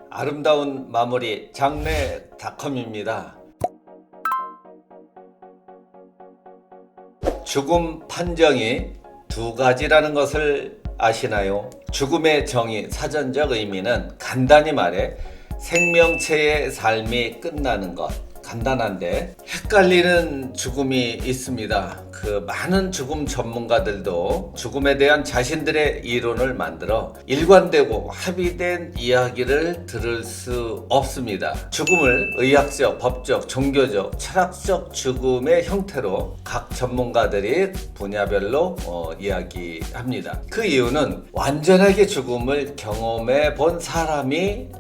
아름다운 마무리 장래닷컴입니다. 죽음 판정이 두 가지라는 것을 아시나요? 죽음의 정의, 사전적 의미는 간단히 말해 생명체의 삶이 끝나는 것. 간단한데 헷갈리는 죽음이 있습니다. 그 많은 죽음 전문가들도 죽음에 대한 자신들의 이론을 만들어 일관되고 합의된 이야기를 들을 수 없습니다. 죽음을 의학적, 법적, 종교적, 철학적 죽음의 형태로 각 전문가들이 분야별로 이야기합니다. 그 이유는 완전하게 죽음을 경험해 본 사람이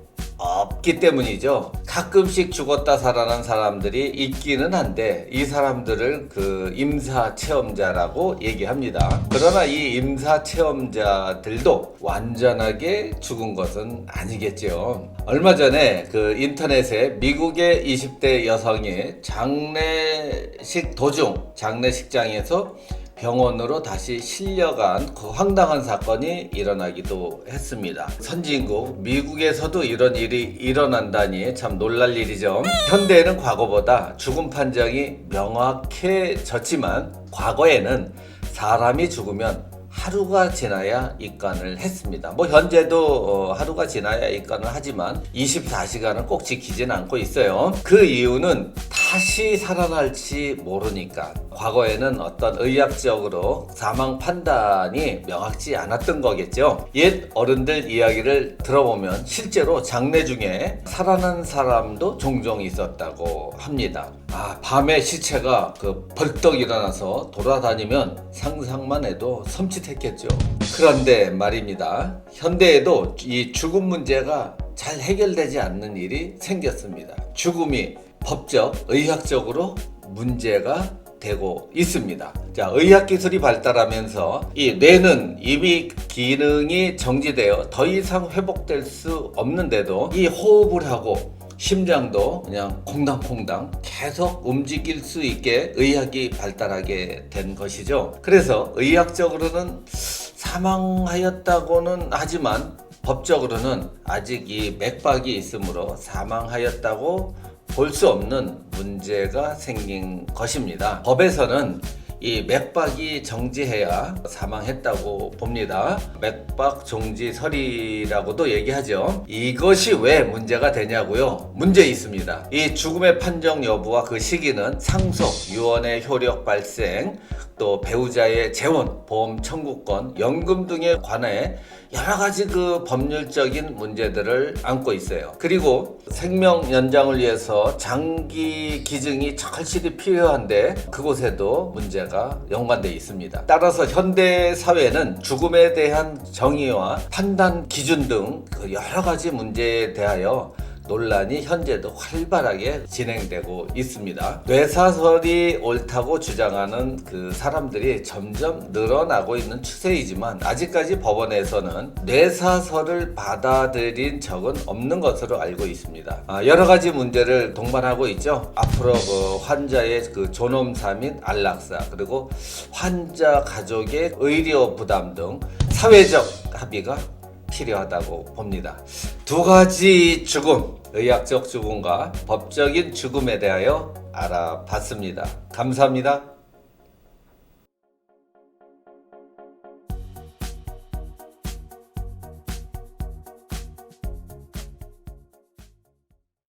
없기 때문이죠. 가끔씩 죽었다 살아난 사람들이 있기는 한데 이 사람들을 그 임사 체험자라고 얘기합니다. 그러나 이 임사 체험자들도 완전하게 죽은 것은 아니겠죠. 얼마 전에 그 인터넷에 미국의 20대 여성이 장례식 도중 장례식장에서 병원으로 다시 실려간 그 황당한 사건이 일어나기도 했습니다. 선진국 미국에서도 이런 일이 일어난다니 참 놀랄 일이죠. 현대에는 과거보다 죽음 판정이 명확해졌지만 과거에는 사람이 죽으면 하루가 지나야 입관을 했습니다. 현재도 하루가 지나야 입관을 하지만 24시간은 꼭 지키지는 않고 있어요. 그 이유는 다시 살아날지 모르니까. 과거에는 어떤 의학적으로 사망 판단이 명확지 않았던 거겠죠. 옛 어른들 이야기를 들어보면 실제로 장례 중에 살아난 사람도 종종 있었다고 합니다. 밤에 시체가 벌떡 일어나서 돌아다니면 상상만 해도 섬찟했겠죠. 그런데 말입니다. 현대에도 이 죽음 문제가 잘 해결되지 않는 일이 생겼습니다. 죽음이 법적, 의학적으로 문제가 되고 있습니다. 자, 의학기술이 발달하면서 이 뇌는 이미 기능이 정지되어 더 이상 회복될 수 없는데도 이 호흡을 하고 심장도 그냥 콩당콩당 계속 움직일 수 있게 의학이 발달하게 된 것이죠. 그래서 의학적으로는 사망하였다고는 하지만 법적으로는 아직 이 맥박이 있으므로 사망하였다고 볼 수 없는 문제가 생긴 것입니다. 법에서는 이 맥박이 정지해야 사망했다고 봅니다. 맥박 정지설이라고도 얘기하죠. 이것이 왜 문제가 되냐고요? 문제 있습니다. 이 죽음의 판정 여부와 그 시기는 상속, 유언의 효력 발생, 또 배우자의 재원, 보험 청구권, 연금 등에 관해 여러 가지 그 법률적인 문제들을 안고 있어요. 그리고 생명 연장을 위해서 장기 기증이 절실히 필요한데 그곳에도 문제가 연관되어 있습니다. 따라서 현대 사회는 죽음에 대한 정의와 판단 기준 등 그 여러 가지 문제에 대하여 논란이 현재도 활발하게 진행되고 있습니다. 뇌사설이 옳다고 주장하는 그 사람들이 점점 늘어나고 있는 추세이지만 아직까지 법원에서는 뇌사설을 받아들인 적은 없는 것으로 알고 있습니다. 여러 가지 문제를 동반하고 있죠. 앞으로 그 환자의 그 존엄사 및 안락사, 그리고 환자 가족의 의료 부담 등 사회적 합의가 필요하다고 봅니다. 두 가지 죽음, 의학적 죽음과 법적인 죽음에 대하여 알아봤습니다. 감사합니다.